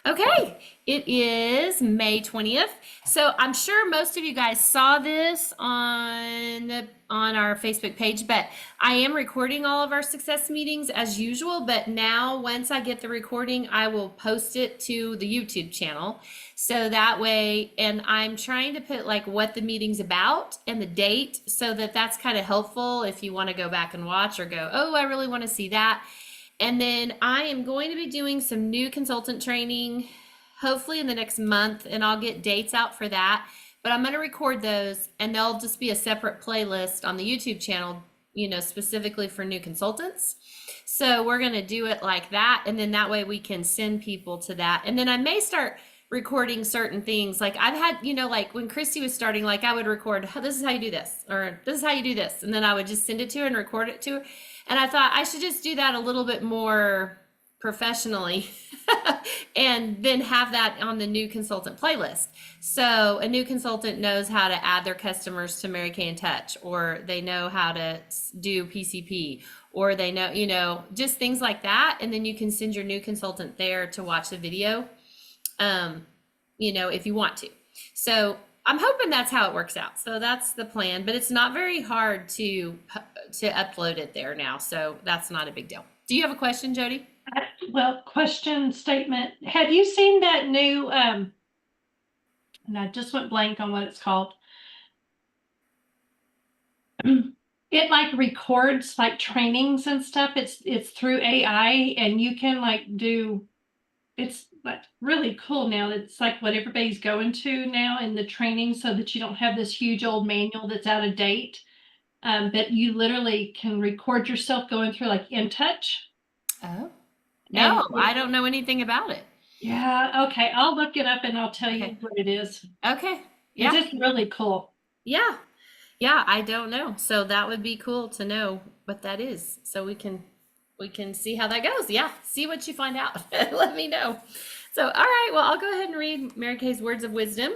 Okay, it is May 20th. So I'm sure most of you guys saw this on our Facebook page, but I am recording all of our success meetings as usual, but now once I get the recording, I will post it to the YouTube channel. So that way, and I'm trying to put like what the meeting's about and the date so that that's kind of helpful if you want to go back and watch or go, "Oh, I really want to see that." And then I am going to be doing some new consultant training, hopefully in the next month, and I'll get dates out for that. But I'm going to record those, and they'll just be a separate playlist on the YouTube channel, specifically for new consultants. So we're going to do it like that, and then that way we can send people to that. And then I may start recording certain things. Like I've had, like when Christy was starting, like I would record, "This is how you do this," or "This is how you do this," and then I would just send it to her and record it to her. And I thought I should just do that a little bit more professionally and then have that on the new consultant playlist. So a new consultant knows how to add their customers to Mary Kay in Touch, or they know how to do PCP, or they know, just things like that. And then you can send your new consultant there to watch the video, if you want to. So I'm hoping that's how it works out. So that's the plan, but it's not very hard to upload it there now. So that's not a big deal. Do you have a question, Jody? Well, question statement. Have you seen that new, and I just went blank on what it's called. It like records like trainings and stuff. It's through AI, and you can like do, it's like really cool now. It's like what everybody's going to now in the training, so that you don't have this huge old manual that's out of date. But you literally can record yourself going through like In Touch. Oh, no, I don't know anything about it. Yeah, okay. I'll look it up and I'll tell you what it is. Okay. Yeah. It's just really cool. Yeah. Yeah, I don't know. So that would be cool to know what that is. So we can see how that goes. Yeah. See what you find out. Let me know. So, all right. Well, I'll go ahead and read Mary Kay's words of wisdom.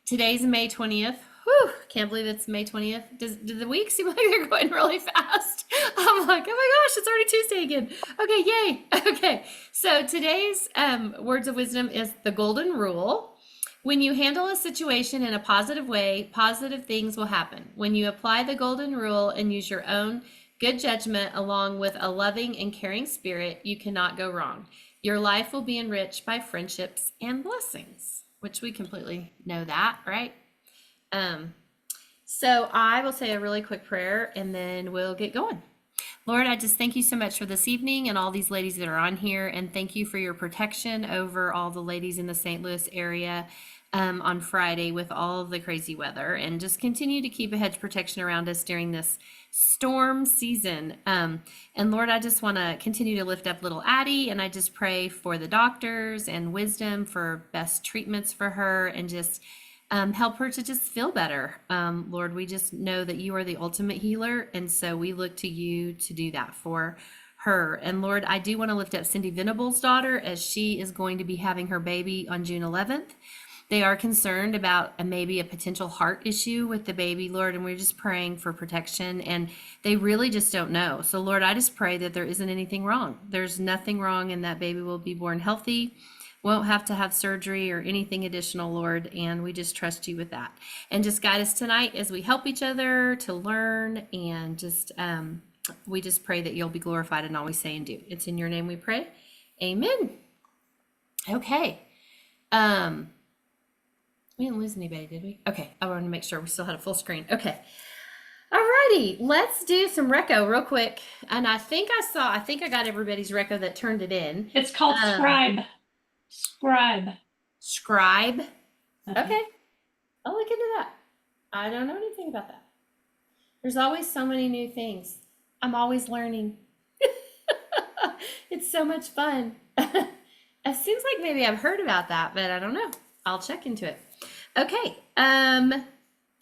Today's May 20th. Whew, can't believe it's May 20th. Do the weeks seem like they're going really fast? I'm like, oh my gosh, it's already Tuesday again. Okay, yay. Okay, so today's words of wisdom is the golden rule. When you handle a situation in a positive way, positive things will happen. When you apply the golden rule and use your own good judgment along with a loving and caring spirit, you cannot go wrong. Your life will be enriched by friendships and blessings, which we completely know that, right? So I will say a really quick prayer and then we'll get going. Lord, I just thank you so much for this evening and all these ladies that are on here. And thank you for your protection over all the ladies in the St. Louis area on Friday with all of the crazy weather. And just continue to keep a hedge protection around us during this storm season. And Lord, I just want to continue to lift up little Addie. And I just pray for the doctors and wisdom for best treatments for her and just help her to just feel better. Lord, we just know that you are the ultimate healer. And so we look to you to do that for her. And Lord, I do want to lift up Cindy Venable's daughter as she is going to be having her baby on June 11th. They are concerned about maybe a potential heart issue with the baby, Lord, and we're just praying for protection, and they really just don't know. So Lord, I just pray that there isn't anything wrong. There's nothing wrong, and that baby will be born healthy, won't have to have surgery or anything additional, Lord, and we just trust you with that. And just guide us tonight as we help each other to learn, and just we just pray that you'll be glorified in all we say and do. It's in your name we pray. Amen. Okay. We didn't lose anybody, did we? Okay, I wanted to make sure we still had a full screen. Okay. Alrighty, let's do some reco real quick. And I think I got everybody's reco that turned it in. It's called Scribe. Scribe. Okay. I'll look into that. I don't know anything about that. There's always so many new things. I'm always learning. It's so much fun. It seems like maybe I've heard about that, but I don't know. I'll check into it. Okay.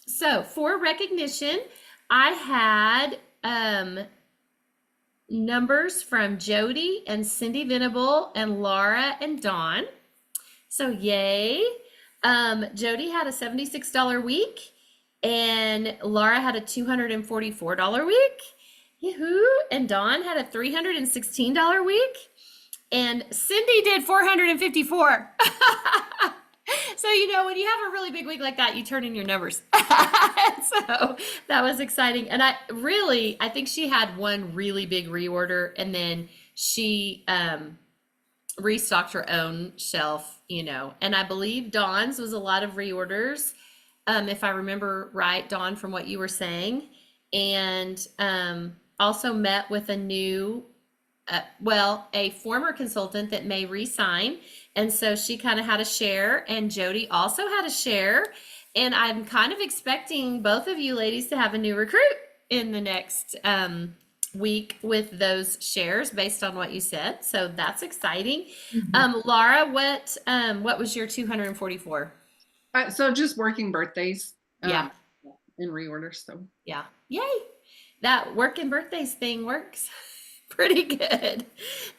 So for recognition, I had numbers from Jody and Cindy Venable and Laura and Dawn. So yay. Jody had a $76 week and Laura had a $244 week. Yahoo! And Dawn had a $316 week. And Cindy did 454. So, when you have a really big week like that, you turn in your numbers. So that was exciting. And I think she had one really big reorder, and then she restocked her own shelf, and I believe Dawn's was a lot of reorders. If I remember right, Dawn, from what you were saying, and also met with a new a former consultant that may resign. And so she kind of had a share, and Jody also had a share. And I'm kind of expecting both of you ladies to have a new recruit in the next week with those shares based on what you said. So that's exciting. Laura, what was your 244? So just working birthdays. Yeah. In reorder. So yeah. Yay. That working birthdays thing works pretty good.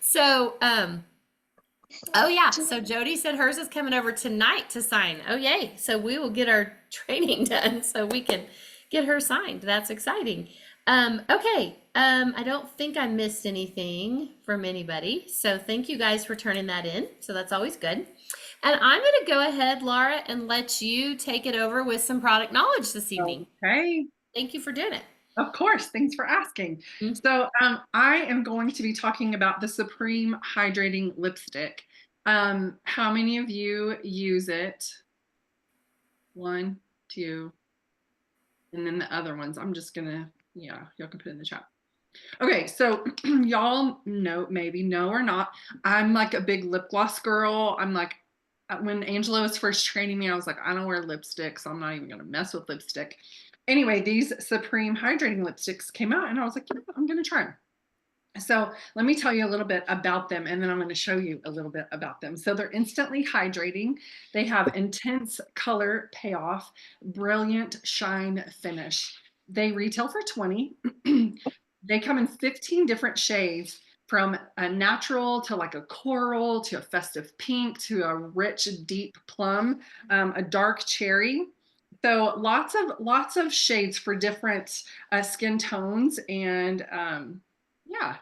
So, oh yeah. So Jody said hers is coming over tonight to sign. Oh yay. So we will get our training done so we can get her signed. That's exciting. Okay. I don't think I missed anything from anybody. So thank you guys for turning that in. So that's always good. And I'm going to go ahead, Laura, and let you take it over with some product knowledge this evening. Okay. Thank you for doing it. Of course. Thanks for asking. So I am going to be talking about the Supreme Hydrating Lipstick. How many of you use it? 1, 2, and then the other ones. I'm just going to, y'all can put it in the chat. Okay, so y'all know, maybe know or not, I'm like a big lip gloss girl. I'm like, when Angela was first training me, I was like, I don't wear lipstick, so I'm not even gonna mess with lipstick. Anyway, these Supreme Hydrating Lipsticks came out, and I was like, I'm gonna try them. So let me tell you a little bit about them, and then I'm going to show you a little bit about them. So they're instantly hydrating. They have intense color payoff, brilliant shine finish. They retail for $20. They come in 15 different shades, from a natural to like a coral to a festive pink to a rich deep plum, a dark cherry. So lots of shades for different skin tones, and yeah,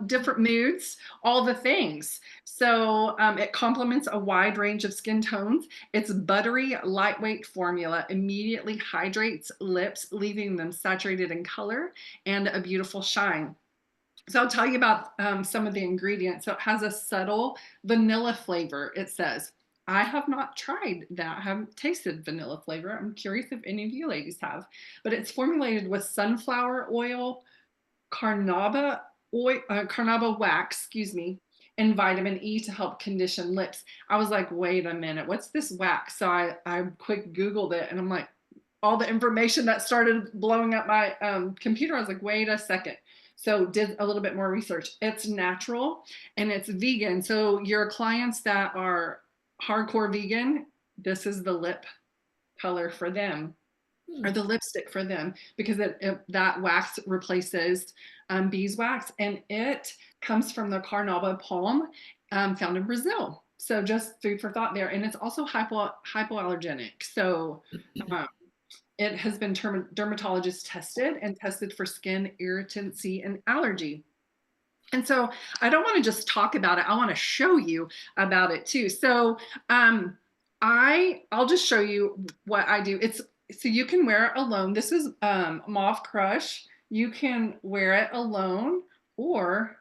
different moods, all the things. So it complements a wide range of skin tones. Its buttery, lightweight formula immediately hydrates lips, leaving them saturated in color and a beautiful shine. So I'll tell you about some of the ingredients. So it has a subtle vanilla flavor, it says. I have not tried that. I haven't tasted vanilla flavor. I'm curious if any of you ladies have. But it's formulated with sunflower oil, carnauba wax, and vitamin E to help condition lips. I was like, wait a minute, what's this wax? So I quick Googled it, and I'm like, all the information that started blowing up my computer, I was like, wait a second. So did a little bit more research. It's natural and it's vegan. So your clients that are hardcore vegan, this is the lip color for them, or the lipstick for them, because that wax replaces beeswax, and it comes from the carnauba palm found in Brazil. So just food for thought there. And it's also hypoallergenic. So it has been dermatologist tested and tested for skin irritancy and allergy. And so I don't want to just talk about it. I want to show you about it too. So I'll just show you what I do. So you can wear it alone. This is Mauve Crush. You can wear it alone, or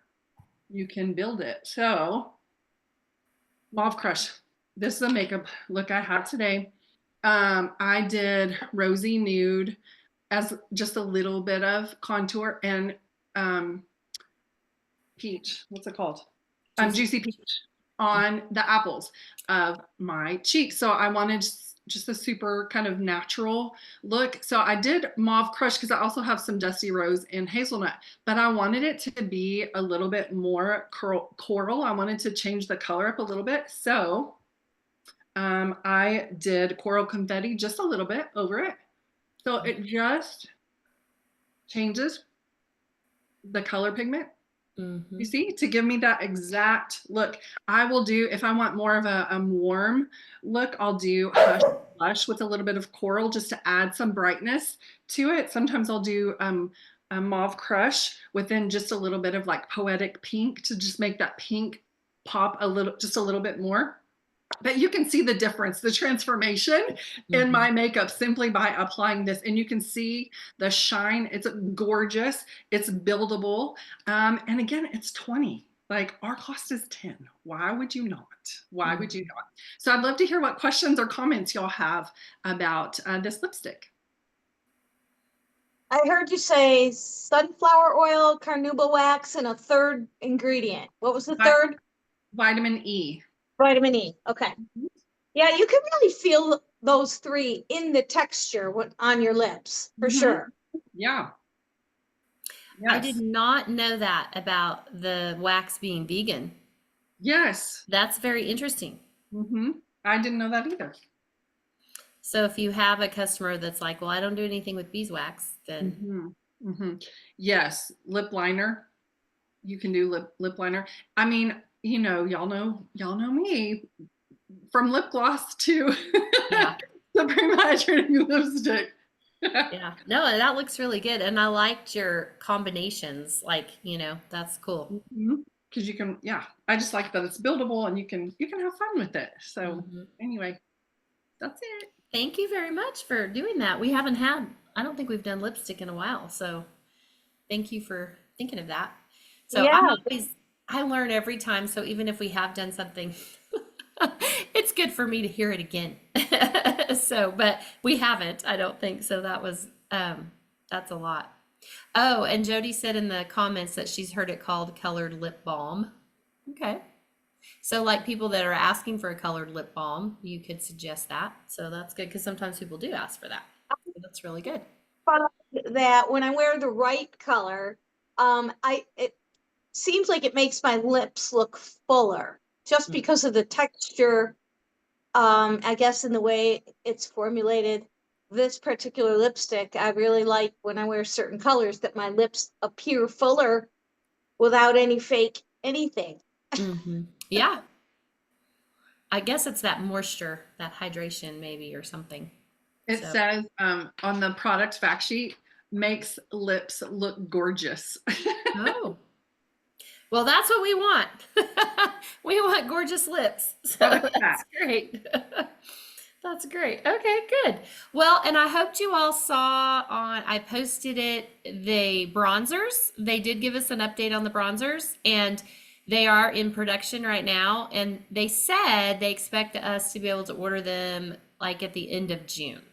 you can build it. So Mauve Crush. This is a makeup look I have today. I did rosy nude as just a little bit of contour, and peach, what's it called? Juicy peach on the apples of my cheeks. So I wanted just a super kind of natural look. So I did Mauve Crush because I also have some Dusty Rose and Hazelnut, but I wanted it to be a little bit more coral. I wanted to change the color up a little bit. So I did Coral Confetti just a little bit over it. So it just changes the color pigment. You see, to give me that exact look. I will do, if I want more of a warm look, I'll do Hush Blush with a little bit of coral just to add some brightness to it. Sometimes I'll do a Mauve Crush within just a little bit of like Poetic Pink to just make that pink pop just a little bit more. But you can see the difference, the transformation in my makeup simply by applying this. And you can see the shine. It's gorgeous. It's buildable. And again, it's 20. Like our cost is 10. Why would you not? Why would you not? So I'd love to hear what questions or comments y'all have about this lipstick. I heard you say sunflower oil, carnauba wax, and a third ingredient. What was the third? Vitamin E. Vitamin E. Okay. Yeah, you can really feel those three in the texture on your lips for sure. Yeah. Yes. I did not know that about the wax being vegan. Yes. That's very interesting. I didn't know that either. So if you have a customer that's like, well, I don't do anything with beeswax, then. Yes. Lip liner. You can do lip liner. I mean, you know, y'all know me from lip gloss to Supreme Hydrating Lipstick. Yeah, no, that looks really good. And I liked your combinations. Like, you know, that's cool. Because you can, I just like that it's buildable and you can have fun with it. So anyway, that's it. Thank you very much for doing that. We haven't I don't think we've done lipstick in a while. So thank you for thinking of that. So I learn every time. So even if we have done something, it's good for me to hear it again. So, but we haven't, I don't think. So that was, that's a lot. Oh, and Jody said in the comments that she's heard it called colored lip balm. Okay. So like people that are asking for a colored lip balm, you could suggest that. So that's good because sometimes people do ask for that. So that's really good. That when I wear the right color, it seems like it makes my lips look fuller just because of the texture. I guess in the way it's formulated. This particular lipstick, I really like when I wear certain colors that my lips appear fuller without any fake anything. Yeah. I guess it's that moisture, that hydration maybe or something. It says on the product fact sheet, makes lips look gorgeous. Oh. Well, that's what we want. We want gorgeous lips. So that's great. That's great. Okay, good. Well, and I hoped you all saw I posted it, the bronzers. They did give us an update on the bronzers and they are in production right now. And they said they expect us to be able to order them like at the end of June.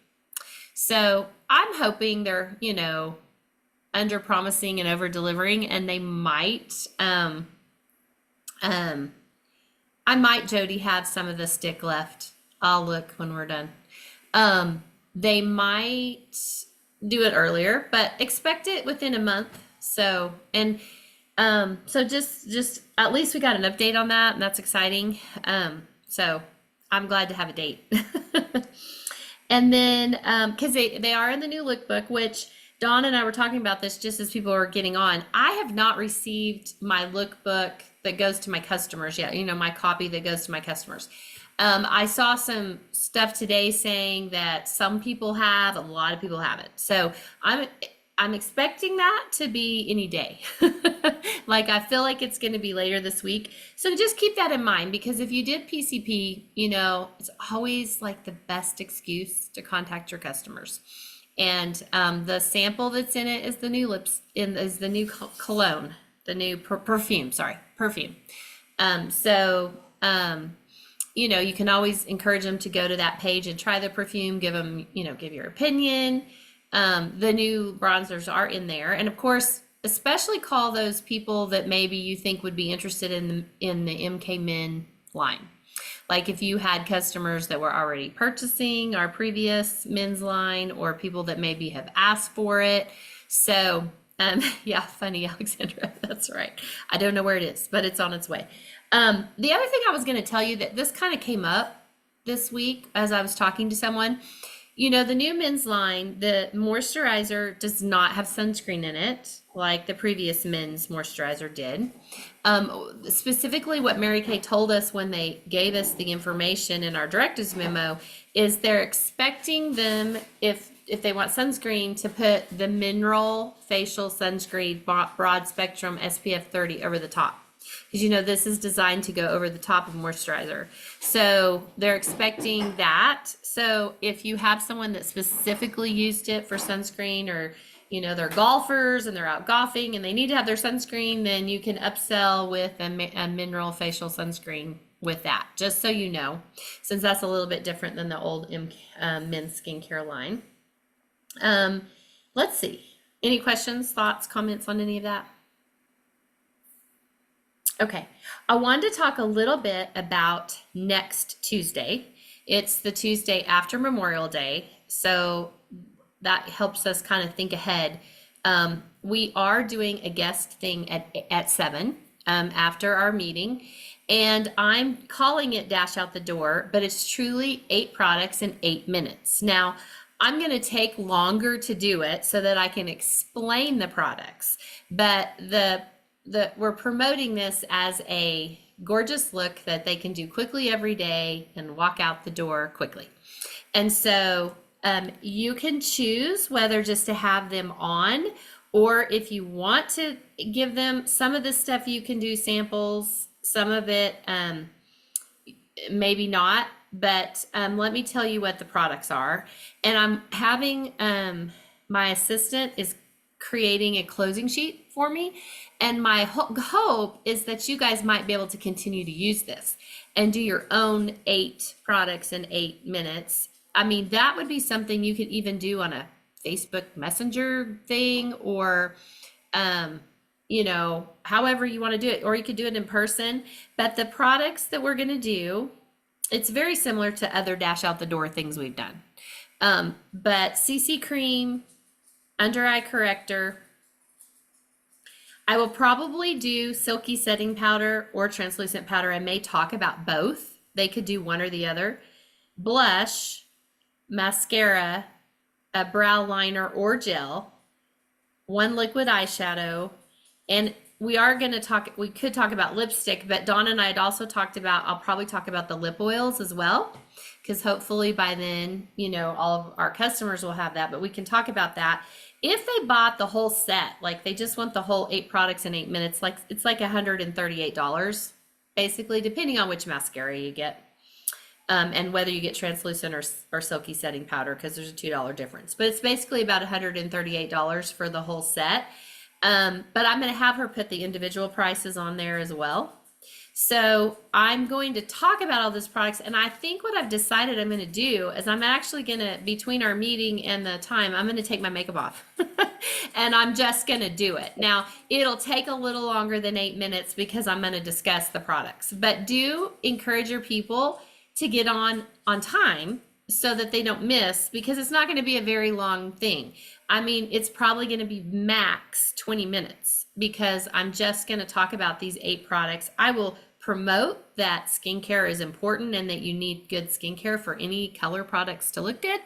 So I'm hoping they're, you know, under promising and over delivering, and they might, I might, Jody, have some of the stick left. I'll look when we're done. They might do it earlier, but expect it within a month. So, and, so just at least we got an update on that, and that's exciting. So I'm glad to have a date. And then, cause they are in the new lookbook, which Dawn and I were talking about this just as people were getting on. I have not received my lookbook that goes to my customers yet, you know, my copy that goes to my customers. I saw some stuff today saying that some people have, a lot of people haven't. So I'm expecting that to be any day. Like, I feel like it's going to be later this week. So just keep that in mind, because if you did PCP, you know, it's always like the best excuse to contact your customers. And the sample that's in it is the new is the new cologne, the new perfume. You know, you can always encourage them to go to that page and try the perfume, give your opinion. The new bronzers are in there. And of course, especially call those people that maybe you think would be interested in the MK Men line. Like if you had customers that were already purchasing our previous men's line, or people that maybe have asked for it. So yeah, funny, Alexandra, that's right. I don't know where it is, but it's on its way. The other thing I was going to tell you, that this kind of came up this week as I was talking to someone, you know, the new men's line, the moisturizer does not have sunscreen in it like the previous men's moisturizer did. Specifically what Mary Kay told us when they gave us the information in our directives memo is they're expecting them, if they want sunscreen, to put the mineral facial sunscreen broad spectrum SPF 30 over the top. because you know this is designed to go over the top of moisturizer. So they're expecting that. So if you have someone that specifically used it for sunscreen, or you know they're golfers and they're out golfing and they need to have their sunscreen, then you can upsell with a mineral facial sunscreen with that, just so you know, since that's a little bit different than the old men's skincare line. Let's see. Any questions, thoughts, comments on any of that? Okay, I wanted to talk a little bit about next Tuesday. It's the Tuesday after Memorial Day, so that helps us kind of think ahead. We are doing a guest thing at 7 after our meeting, and I'm calling it Dash Out the Door, but it's truly 8 products in 8 minutes. Now, I'm going to take longer to do it so that I can explain the products, but we're promoting this as a gorgeous look that they can do quickly every day and walk out the door quickly. And so you can choose whether just to have them on, or if you want to give them some of this stuff, you can do samples, some of it maybe not. But let me tell you what the products are. And I'm having my assistant is creating a closing sheet for me. And my hope is that you guys might be able to continue to use this and do your own 8 products in 8 minutes. I mean, that would be something you could even do on a Facebook Messenger thing, or, you know, however you want to do it, or you could do it in person. But the products that we're going to do, it's very similar to other Dash Out the Door things we've done. But CC cream, under eye corrector. I will probably do silky setting powder or translucent powder. I may talk about both. They could do one or the other. Blush, mascara, a brow liner or gel, one liquid eyeshadow, and we could talk about lipstick, but Dawn and I had also talked about, I'll probably talk about the lip oils as well, because hopefully by then, you know, all of our customers will have that, but we can talk about that. If they bought the whole set, like they just want the whole 8 products in 8 minutes, like it's like $138, basically, depending on which mascara you get. And whether you get translucent or silky setting powder, because there's a $2 difference. But it's basically about $138 for the whole set. But I'm going to have her put the individual prices on there as well. So I'm going to talk about all those products. And I think what I've decided I'm going to do is I'm actually going to, between our meeting and the time, I'm going to take my makeup off. And I'm just going to do it. Now, it'll take a little longer than 8 minutes because I'm going to discuss the products. But do encourage your people to get on time so that they don't miss, because it's not going to be a very long thing. I mean, it's probably going to be max 20 minutes because I'm just going to talk about these 8 products. I will promote that skincare is important and that you need good skincare for any color products to look good,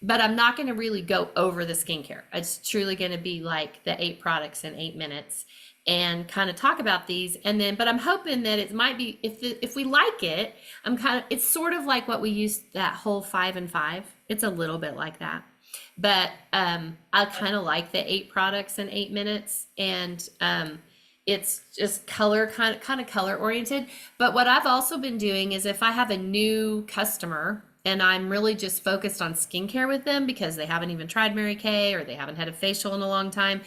but I'm not going to really go over the skincare. It's truly going to be like the 8 products in 8 minutes and kind of talk about these. And then, but I'm hoping that it might be, if we like it, it's sort of like what we used, that whole 5 and 5. It's a little bit like that. But I kind of like the 8 products in 8 minutes, and it's just color, kind of color oriented. But what I've also been doing is if I have a new customer and I'm really just focused on skincare with them because they haven't even tried Mary Kay or they haven't had a facial in a long time,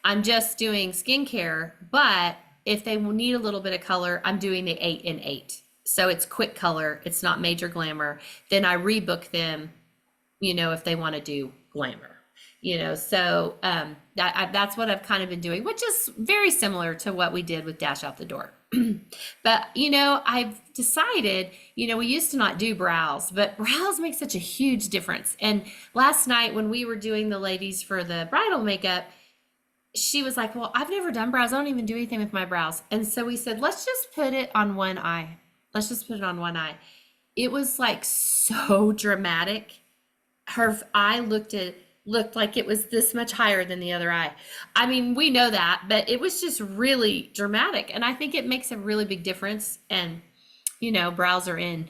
I'm just doing skincare. But if they need a little bit of color, I'm doing the 8 in 8. So it's quick color. It's not major glamour. Then I rebook them, you know, if they want to do glamour, you know. So that's what I've kind of been doing, which is very similar to what we did with Dash Out the Door. But, you know, I've decided, you know, we used to not do brows, but brows make such a huge difference. And last night when we were doing the ladies for the bridal makeup, she was like, well, I've never done brows. I don't even do anything with my brows. And so we said, let's just put it on one eye. Let's just put it on one eye. It was like so dramatic. Her eye looked like it was this much higher than the other eye. I mean, we know that, but it was just really dramatic. And I think it makes a really big difference. And, you know, brows are in.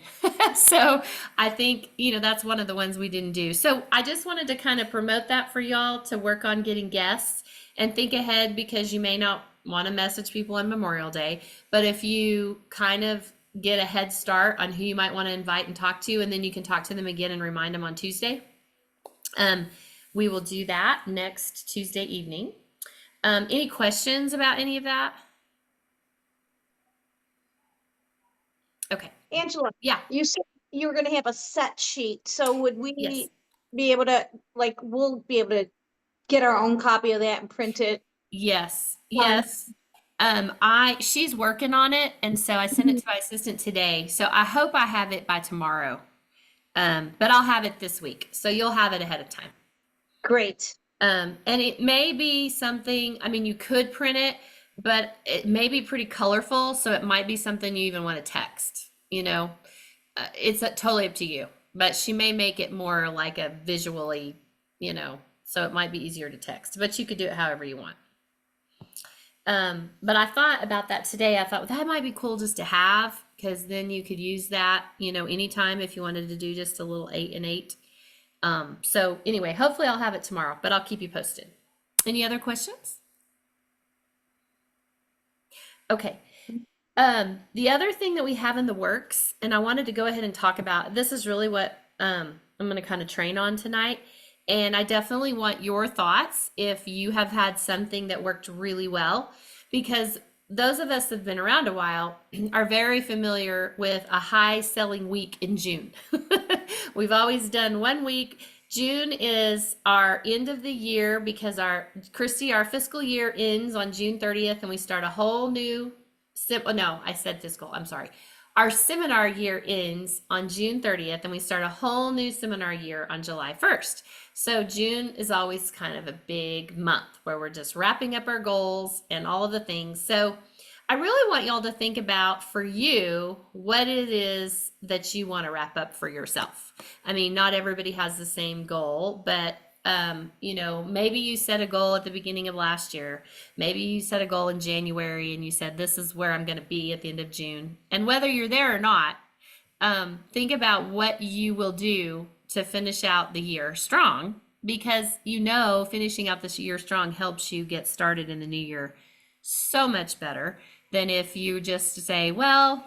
So I think, you know, that's one of the ones we didn't do. So I just wanted to kind of promote that for y'all to work on getting guests and think ahead, because you may not want to message people on Memorial Day, but if you kind of get a head start on who you might want to invite and talk to, and then you can talk to them again and remind them on Tuesday. We will do that next Tuesday evening. Any questions about any of that? Okay. Angela, Yeah. you said you were going to have a set sheet. So would we Yes. be able to, like, we'll be able to get our own copy of that and print it? Yes. Fine. Yes. She's working on it, and so I sent it to my assistant today. So I hope I have it by tomorrow. But I'll have it this week. So you'll have it ahead of time. Great. And it may be something, I mean, you could print it, but it may be pretty colorful. So it might be something you even want to text, you know, it's totally up to you, but she may make it more like a visually, you know, so it might be easier to text, but you could do it however you want. But I thought about that today. I thought, well, that might be cool just to have, because then you could use that, you know, anytime if you wanted to do just a little 8 and 8. So anyway, hopefully I'll have it tomorrow, but I'll keep you posted. Any other questions? Okay. The other thing that we have in the works, and I wanted to go ahead and talk about, this is really what I'm going to kind of train on tonight. And I definitely want your thoughts if you have had something that worked really well, because those of us that have been around a while are very familiar with a high selling week in June. We've always done 1 week. June is our end of the year because our fiscal year ends on June 30th, and we start a whole new, no, I said fiscal, I'm sorry. Our seminar year ends on June 30th, and we start a whole new seminar year on July 1st. So June is always kind of a big month where we're just wrapping up our goals and all of the things. So I really want y'all to think about, for you, what it is that you want to wrap up for yourself. I mean, not everybody has the same goal, but you know, maybe you set a goal at the beginning of last year. Maybe you set a goal in January and you said, this is where I'm going to be at the end of June. And whether you're there or not, think about what you will do to finish out the year strong, because you know finishing out this year strong helps you get started in the new year so much better than if you just say, well,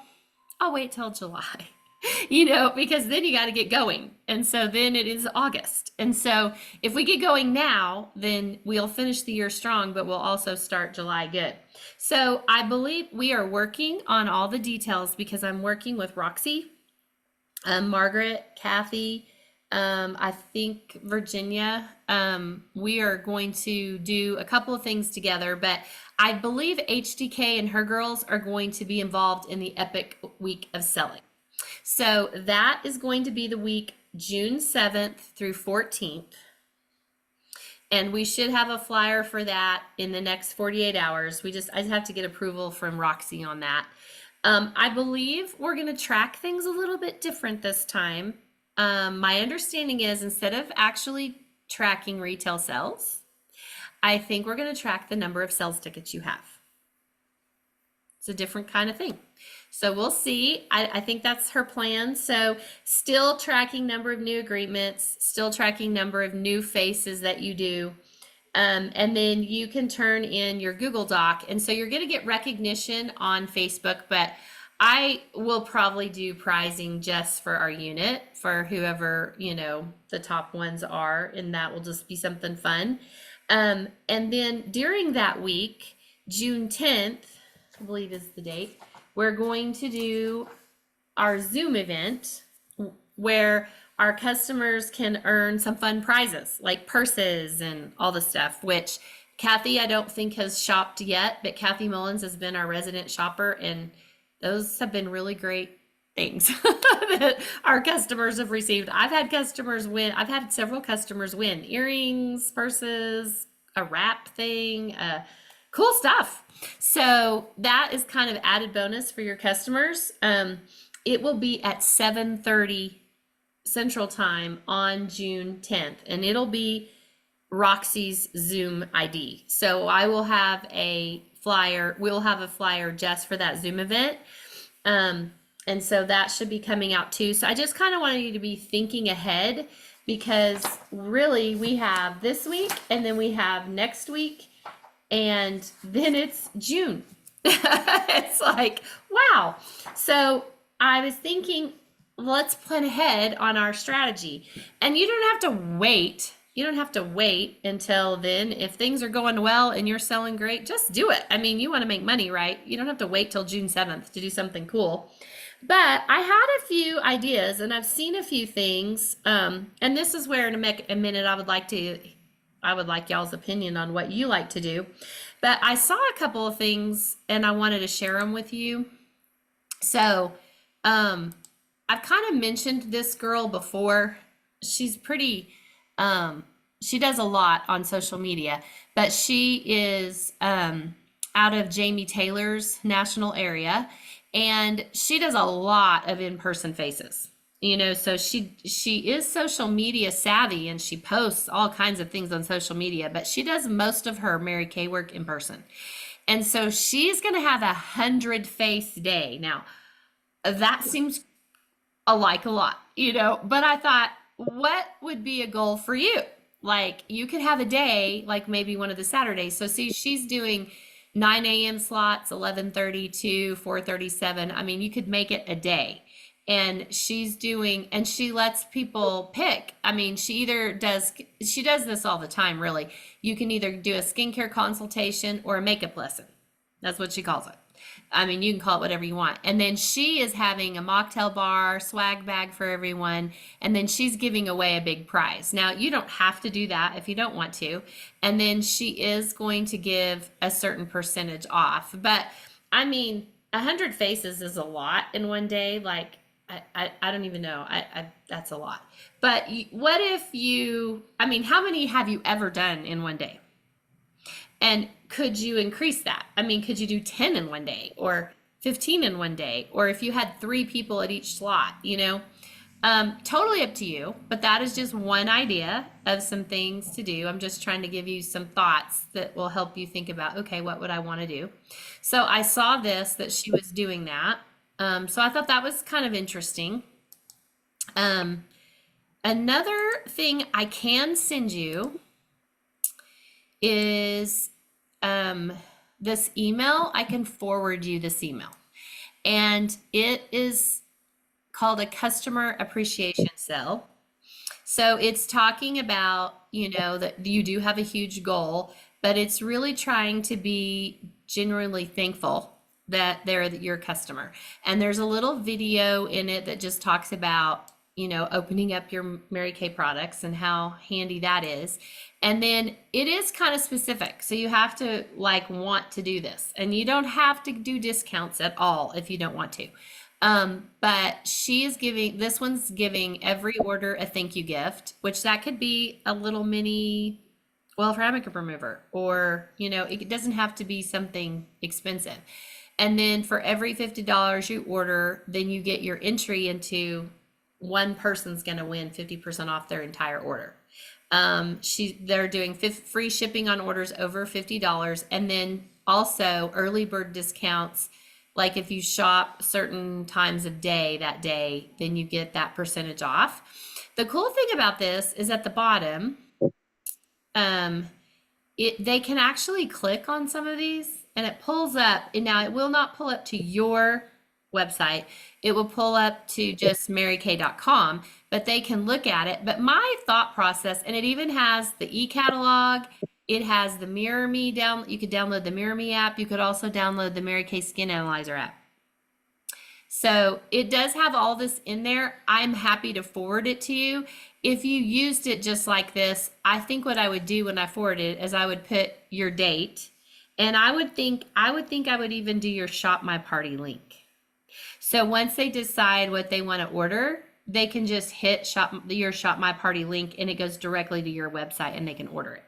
I'll wait till July. You know, because then you got to get going. And so then it is August. And so if we get going now, then we'll finish the year strong, but we'll also start July good. So I believe we are working on all the details, because I'm working with Roxy, Margaret, Kathy, I think Virginia. We are going to do a couple of things together, but I believe HDK and her girls are going to be involved in the Epic Week of Selling. So that is going to be the week June 7th through 14th. And we should have a flyer for that in the next 48 hours. I just have to get approval from Roxy on that. I believe we're going to track things a little bit different this time. My understanding is, instead of actually tracking retail sales, I think we're going to track the number of sales tickets you have. It's a different kind of thing. So we'll see. I think that's her plan. So still tracking number of new agreements, still tracking number of new faces that you do. And then you can turn in your Google Doc. And so you're going to get recognition on Facebook, but I will probably do pricing just for our unit, for whoever, you know, the top ones are, and that will just be something fun. And then during that week, June 10th, I believe is the date, we're going to do our Zoom event where our customers can earn some fun prizes like purses and all the stuff, which Kathy, I don't think has shopped yet, but Kathy Mullins has been our resident shopper, and those have been really great things that our customers have received. I've had customers win. I've had several customers win earrings, purses, a wrap thing, cool stuff. So that is kind of added bonus for your customers. It will be at 7:30 Central Time on June 10th, and it'll be Roxy's Zoom ID. So I will have a flyer. We'll have a flyer just for that Zoom event. And so that should be coming out too. So I just kind of wanted you to be thinking ahead, because really we have this week and then we have next week. and then it's June. It's like, wow. So I was thinking, let's plan ahead on our strategy. And you don't have to wait. You don't have to wait until then. If things are going well and you're selling great, just do it. I mean, you want to make money, right? You don't have to wait till June 7th to do something cool. But I had a few ideas and I've seen a few things. And this is where in a minute I would like y'all's opinion on what you like to do. But I saw a couple of things and I wanted to share them with you. So I've kind of mentioned this girl before. She's pretty, she does a lot on social media, but she is out of Jamie Taylor's national area, and she does a lot of in-person faces. You know, so she is social media savvy and she posts all kinds of things on social media, but she does most of her Mary Kay work in person. And so she's going to have 100 face day. Now, that seems a lot, you know, but I thought, what would be a goal for you? Like, you could have a day, like maybe one of the Saturdays. So see, she's doing 9 a.m. slots, 11:30 to 4:37. I mean, you could make it a day. And she's doing, and she lets people pick. I mean, she does this all the time, really. You can either do a skincare consultation or a makeup lesson. That's what she calls it. I mean, you can call it whatever you want. And then she is having a mocktail bar, swag bag for everyone. And then she's giving away a big prize. Now, you don't have to do that if you don't want to. And then she is going to give a certain percentage off. But I mean, 100 faces is a lot in one day. Like, I don't even know. That's a lot. But what if I mean, how many have you ever done in one day? And could you increase that? I mean, could you do 10 in one day or 15 in one day? Or if you had 3 people at each slot, you know, totally up to you. But that is just one idea of some things to do. I'm just trying to give you some thoughts that will help you think about, okay, what would I want to do? So I saw that she was doing that. So I thought that was kind of interesting. Another thing I can send you is this email. I can forward you this email, and it is called a customer appreciation cell. So it's talking about, you know, that you do have a huge goal, but it's really trying to be genuinely thankful that they're your customer. And there's a little video in it that just talks about, you know, opening up your Mary Kay products and how handy that is. And then it is kind of specific. So you have to like want to do this, and you don't have to do discounts at all if you don't want to. But this one's giving every order a thank you gift, which that could be a little mini, well, for makeup remover, or, you know, it doesn't have to be something expensive. And then for every $50 you order, then you get your entry into one person's going to win 50% off their entire order. They're doing free shipping on orders over $50, and then also early bird discounts. Like if you shop certain times of day that day, then you get that percentage off. The cool thing about this is at the bottom, they can actually click on some of these and it pulls up. And now it will not pull up to your website. It will pull up to just marykay.com, but they can look at it. But my thought process, and it even has the e-catalog, it has the Mirror Me down. You could download the Mirror Me app. You could also download the Mary Kay Skin Analyzer app. So it does have all this in there. I'm happy to forward it to you. If you used it just like this, I think what I would do when I forward it is I would put your date, and I would think I would even do your Shop My Party link. So once they decide what they want to order, they can just hit your Shop My Party link, and it goes directly to your website and they can order it.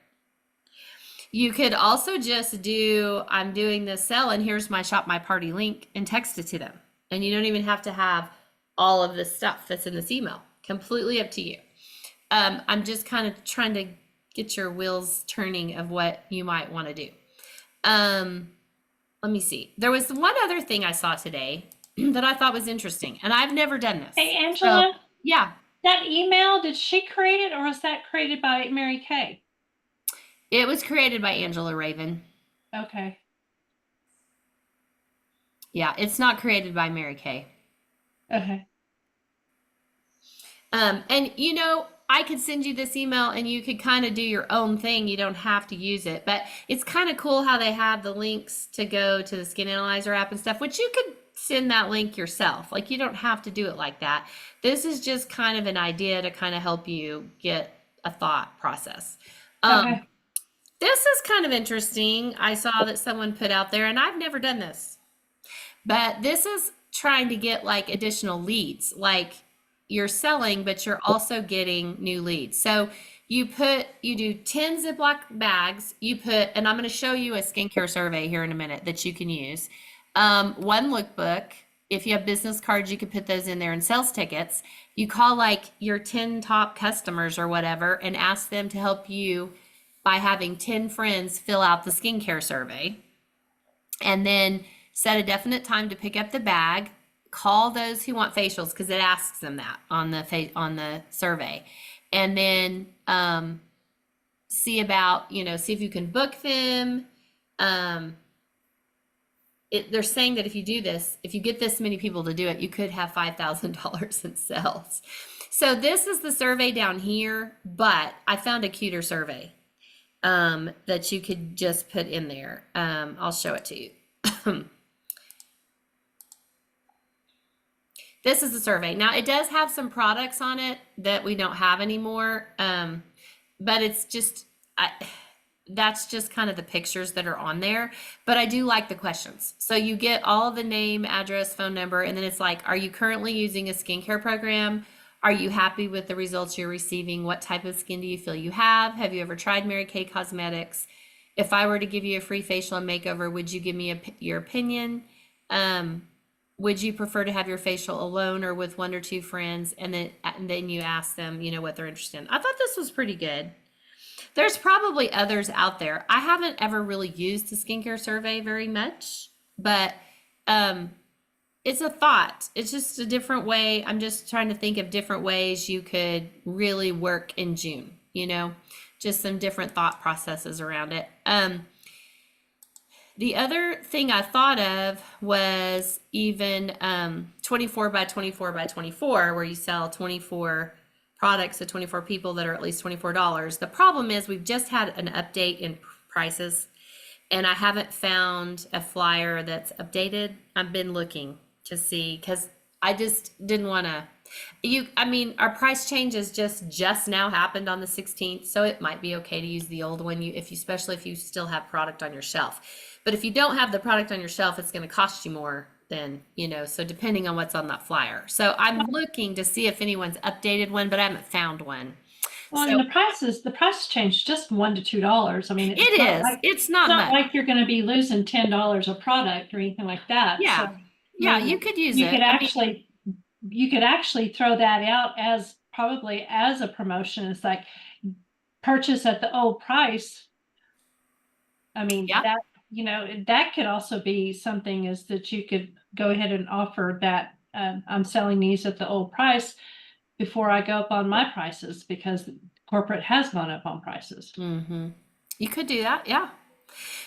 You could also just do, I'm doing this sale and here's my Shop My Party link, and text it to them. And you don't even have to have all of this stuff that's in this email. Completely up to you. I'm just kind of trying to get your wheels turning of what you might want to do. Let me see. There was one other thing I saw today that I thought was interesting, and I've never done this. Hey, Angela. So, yeah. That email, did she create it, or was that created by Mary Kay? It was created by Angela Raven. Okay. Yeah, it's not created by Mary Kay. Okay. And you know, I could send you this email and you could kind of do your own thing. You don't have to use it, but it's kind of cool how they have the links to go to the Skin Analyzer app and stuff, which you could send that link yourself. Like you don't have to do it like that. This is just kind of an idea to kind of help you get a thought process. Okay. This is kind of interesting. I saw that someone put out there, and I've never done this, but this is trying to get like additional leads. Like you're selling, but you're also getting new leads. So you do 10 Ziploc bags, and I'm going to show you a skincare survey here in a minute that you can use. One lookbook. If you have business cards, you could put those in there, and sales tickets. You call like your 10 top customers or whatever and ask them to help you by having 10 friends fill out the skincare survey. And then set a definite time to pick up the bag. Call those who want facials, because it asks them that on the survey. And then see if you can book them. They're saying that if you do this, if you get this many people to do it, you could have $5,000 in sales. So this is the survey down here, but I found a cuter survey that you could just put in there. I'll show it to you. This is the survey. Now it does have some products on it that we don't have anymore. But it's just, that's just kind of the pictures that are on there, but I do like the questions. So you get all the name, address, phone number, and then it's like, are you currently using a skincare program? Are you happy with the results you're receiving? What type of skin do you feel you have? Have you ever tried Mary Kay Cosmetics? If I were to give you a free facial and makeover, would you give me your opinion? Would you prefer to have your facial alone or with 1 or 2 friends? And then you ask them, what they're interested in. I thought this was pretty good. There's probably others out there. I haven't ever really used the skincare survey very much, but it's a thought. It's just a different way. I'm just trying to think of different ways you could really work in June, just some different thought processes around it. The other thing I thought of was even 24 by 24 by 24, where you sell 24 products to 24 people that are at least $24. The problem is we've just had an update in prices, and I haven't found a flyer that's updated. I've been looking to see, because I just didn't want to. Our price changes just now happened on the 16th, so it might be okay to use the old one, especially if you still have product on your shelf. But if you don't have the product on your shelf, it's going to cost you more than, so depending on what's on that flyer. So I'm looking to see if anyone's updated one, but I haven't found one. Well, So, the price changed just $1 to $2. I mean, it's not much. Like you're going to be losing $10 a product or anything like that. Yeah. So, Yeah, you could use you it. You could actually throw that out as probably as a promotion. It's like purchase at the old price. I mean, Yeah. that could also be something, is that you could go ahead and offer that I'm selling these at the old price before I go up on my prices, because corporate has gone up on prices. Mm-hmm. You could do that. Yeah.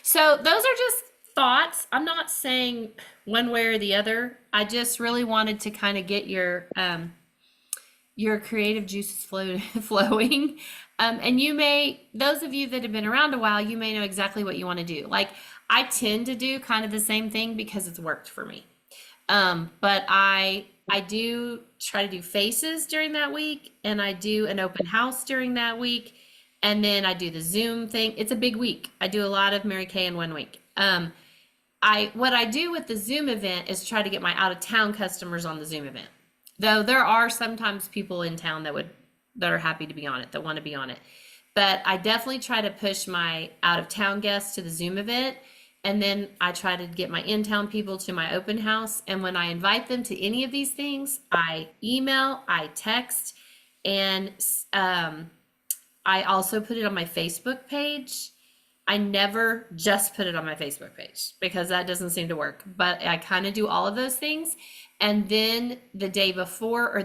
So those are just thoughts. I'm not saying one way or the other. I just really wanted to kind of get your creative juices flowing. And those of you that have been around a while, you may know exactly what you want to do. Like I tend to do kind of the same thing because it's worked for me. But I do try to do faces during that week, and I do an open house during that week. And then I do the Zoom thing. It's a big week. I do a lot of Mary Kay in one week. What I do with the Zoom event is try to get my out of town customers on the Zoom event. Though there are sometimes people in town that are happy to be on it, that want to be on it. But I definitely try to push my out of town guests to the Zoom event. And then I try to get my in-town people to my open house. And when I invite them to any of these things, I email, I text, and I also put it on my Facebook page. I never just put it on my Facebook page because that doesn't seem to work. But I kind of do all of those things. And then the day before,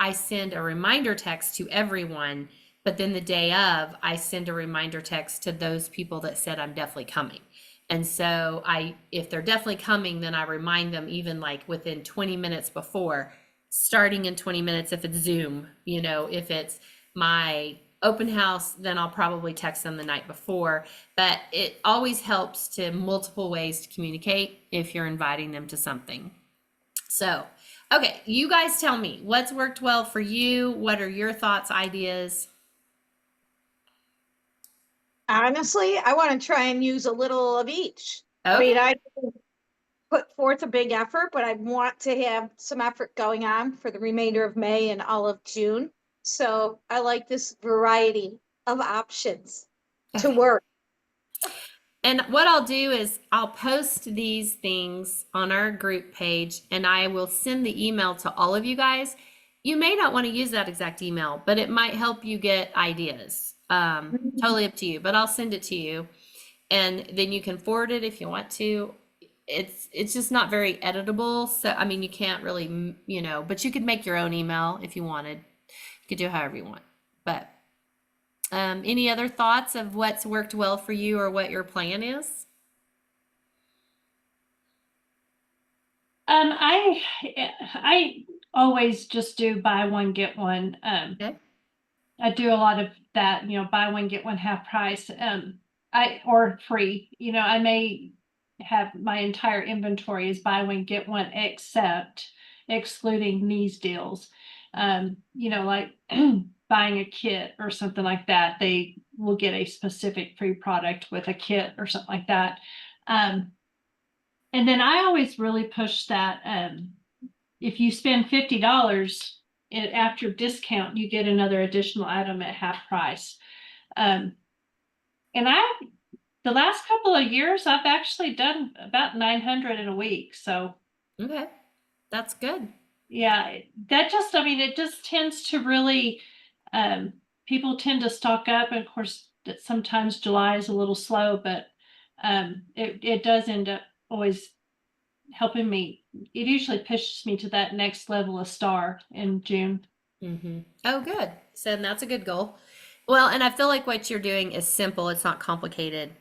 I send a reminder text to everyone But then the day of, I send a reminder text to those people that said I'm definitely coming. And so if they're definitely coming, then I remind them even like within 20 minutes before, starting in 20 minutes if it's Zoom, if it's my open house, then I'll probably text them the night before. But it always helps to multiple ways to communicate if you're inviting them to something. So, okay, you guys tell me what's worked well for you. What are your thoughts, ideas? Honestly, I want to try and use a little of each. I Okay. mean, I put forth a big effort, but I want to have some effort going on for the remainder of May and all of June. So I like this variety of options to Okay. work. And what I'll do is I'll post these things on our group page and I will send the email to all of you guys. You may not want to use that exact email, but it might help you get ideas. Totally up to you, but I'll send it to you and then you can forward it if you want to. It's just not very editable. So, I mean, you can't really, but you could make your own email if you wanted. You could do however you want, but any other thoughts of what's worked well for you or what your plan is? I always just do buy one, get one. Okay. I do a lot of that, buy one, get one half price. Or free, I may have my entire inventory is buy one, get one, excluding these deals. Like buying a kit or something like that, they will get a specific free product with a kit or something like that. And then I always really push that, if you spend $50 after discount, you get another additional item at half price. And the last couple of years, I've actually done about 900 in a week. So Okay. That's good. yeah, it just tends to really, people tend to stock up. And of course, sometimes July is a little slow, but it does end up always helping me. It usually pushes me to that next level of star in June. Oh, good. So that's a good goal. Well, and I feel like what you're doing is simple. It's not complicated,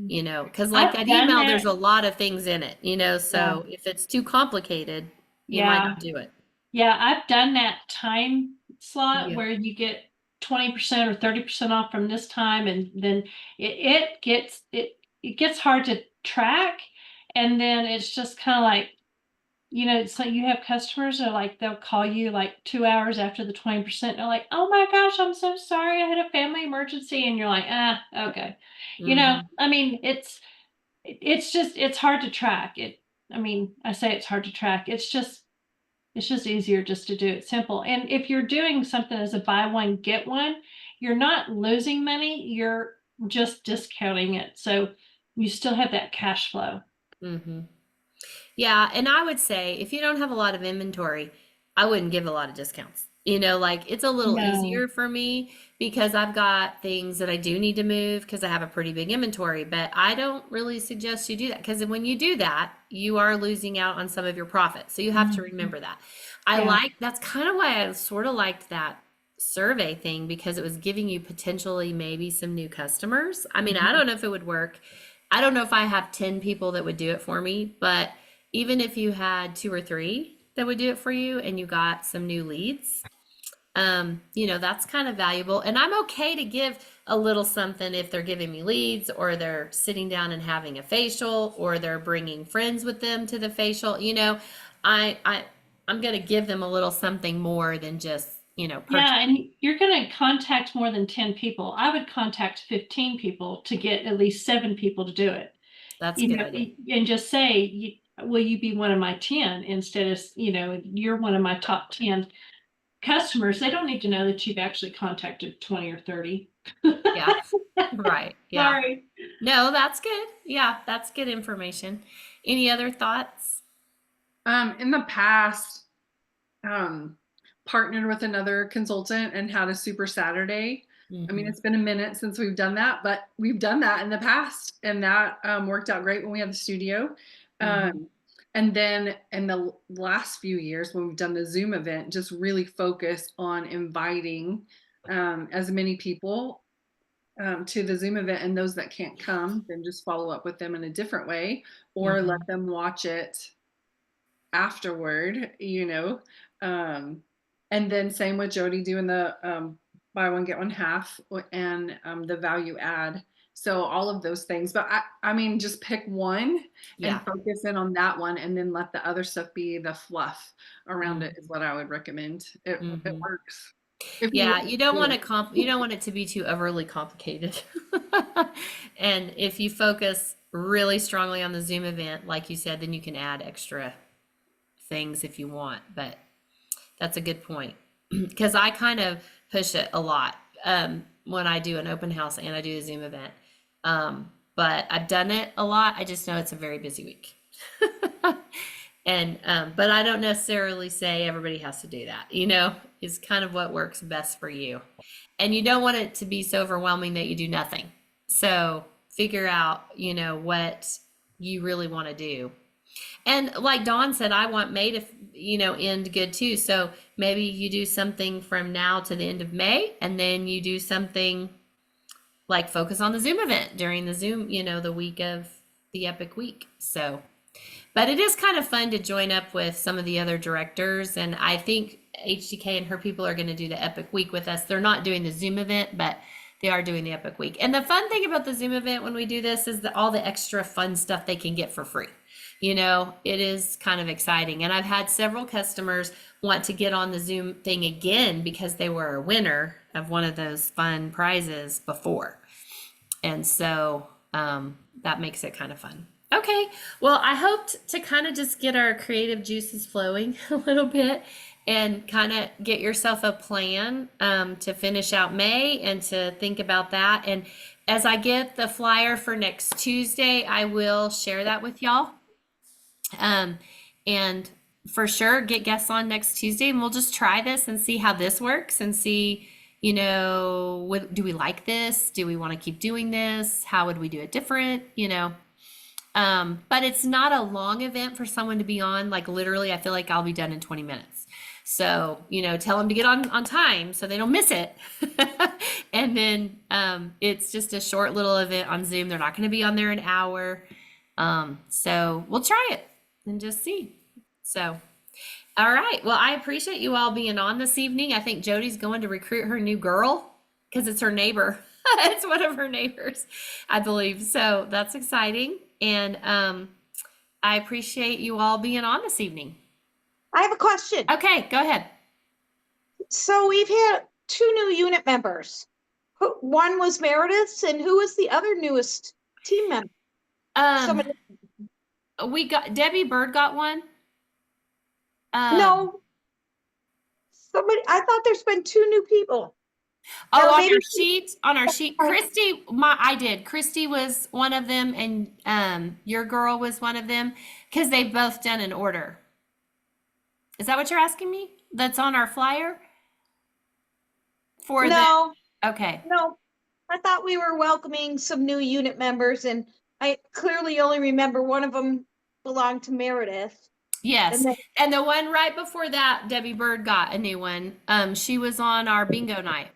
because like I've that done email, that. there's a lot of things in it, so if it's too complicated, you might Yeah. not do it. Yeah, I've done that time slot Yeah. where you get 20% or 30% off from this time, and then it gets hard to track, and then it's just kind of like, it's like you have customers that like they'll call you like 2 hours after the 20%. They're like, "Oh my gosh, I'm so sorry, I had a family emergency," and you're like, okay. I mean, it's hard to track it. I mean, I say it's hard to track. It's just easier just to do it simple. And if you're doing something as a buy one, get one, you're not losing money. You're just discounting it. So you still have that cash flow. Yeah, and I would say if you don't have a lot of inventory, I wouldn't give a lot of discounts. Like it's a little No. easier for me because I've got things that I do need to move because I have a pretty big inventory, but I don't really suggest you do that because when you do that, you are losing out on some of your profit. So you have to remember that. Yeah. That's kind of why I sort of liked that survey thing because it was giving you potentially maybe some new customers. I mean, I don't know if it would work. I don't know if I have 10 people that would do it for me, but even if you had 2 or 3 that would do it for you and you got some new leads, that's kind of valuable. And I'm okay to give a little something if they're giving me leads or they're sitting down and having a facial or they're bringing friends with them to the facial. I'm going to give them a little something more than just, purchase. Yeah. And you're going to contact more than 10 people. I would contact 15 people to get at least 7 people to do it. That's a good idea. And just say, will you be one of my 10 instead of, you're one of my top 10 customers. They don't need to know that you've actually contacted 20 or 30. Yeah. Right. Yeah. Sorry. No, that's good. Yeah, that's good information. Any other thoughts? In the past, partnered with another consultant and had a super Saturday. I mean, it's been a minute since we've done that, but we've done that in the past, and that worked out great when we had the studio. And then in the last few years, when we've done the Zoom event, just really focus on inviting as many people to the Zoom event, and those that can't come, then just follow up with them in a different way, or let them watch it afterward, and then same with Jody doing the buy one get one half and the value add. So all of those things, but I mean, just pick one and focus in on that one, and then let the other stuff be the fluff around it is what I would recommend. It works. You don't want you don't want it to be too overly complicated. And if you focus really strongly on the Zoom event, like you said, then you can add extra things if you want. But that's a good point, because I kind of push it a lot when I do an open house and I do the Zoom event. But I've done it a lot. I just know it's a very busy week. And but I don't necessarily say everybody has to do that. Is kind of what works best for you. And you don't want it to be so overwhelming that you do nothing. So figure out, what you really want to do. And like Dawn said, I want May to, end good too. So maybe you do something from now to the end of May, and then you do something like focus on the Zoom event during the Zoom, the week of the Epic Week. So, but it is kind of fun to join up with some of the other directors. And I think HDK and her people are going to do the Epic Week with us. They're not doing the Zoom event, but they are doing the Epic Week. And the fun thing about the Zoom event when we do this is that all the extra fun stuff they can get for free. It is kind of exciting. And I've had several customers want to get on the Zoom thing again because they were a winner of one of those fun prizes before. And so that makes it kind of fun. Okay, well, I hoped to kind of just get our creative juices flowing a little bit and kind of get yourself a plan to finish out May and to think about that. And as I get the flyer for next Tuesday, I will share that with y'all. And for sure, get guests on next Tuesday, and we'll just try this and see how this works and see, do we like this? Do we want to keep doing this? How would we do it different? But it's not a long event for someone to be on. Like literally, I feel like I'll be done in 20 minutes. So, tell them to get on time so they don't miss it. And then it's just a short little event on Zoom. They're not going to be on there an hour. So we'll try it and just see. So, all right. Well, I appreciate you all being on this evening. I think Jody's going to recruit her new girl because it's her neighbor. It's one of her neighbors, I believe. So that's exciting. And I appreciate you all being on this evening. I have a question. Okay, go ahead. So we've had 2 new unit members. One was Meredith's, and who was the other newest team member? We got Debbie Bird got one. No. I thought there's been 2 new people. Oh, on our sheet, Christy, I did. Christy was one of them, and your girl was one of them, because they've both done an order. Is that what you're asking me? That's on our flyer? Okay. No, I thought we were welcoming some new unit members, and I clearly only remember one of them belonged to Meredith. Yes, and the one right before that, Debbie Bird got a new one. She was on our bingo night.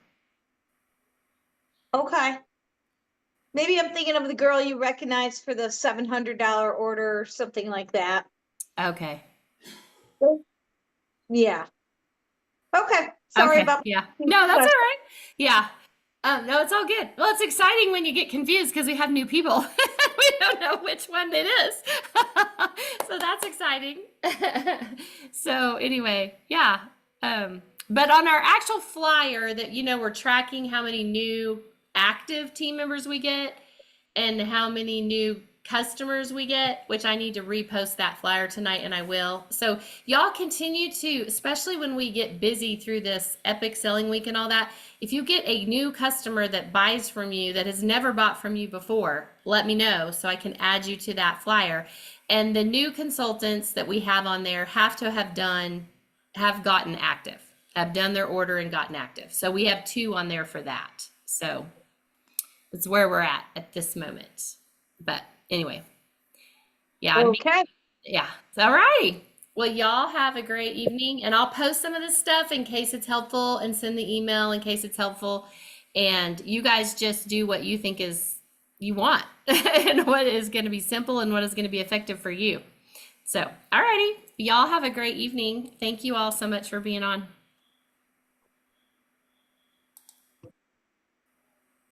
Okay. Maybe I'm thinking of the girl you recognized for the $700 order or something like that. Okay. Yeah. Okay. Sorry about. Yeah. No, that's all right. Yeah. No, it's all good. Well, it's exciting when you get confused because we have new people. We don't know which one it is. So that's exciting. So anyway, yeah. But on our actual flyer that, we're tracking how many new active team members we get and how many new customers we get, which I need to repost that flyer tonight, and I will. So y'all continue to, especially when we get busy through this Epic Selling Week and all that, if you get a new customer that buys from you that has never bought from you before, let me know so I can add you to that flyer. And the new consultants that we have on there have to have gotten active, have done their order and gotten active. So we have 2 on there for that. So it's where we're at this moment. But anyway, yeah. Okay. Yeah. All right. Well, y'all have a great evening, and I'll post some of this stuff in case it's helpful and send the email in case it's helpful. And you guys just do what you think is you want and what is going to be simple and what is going to be effective for you. So, alrighty, y'all have a great evening. Thank you all so much for being on.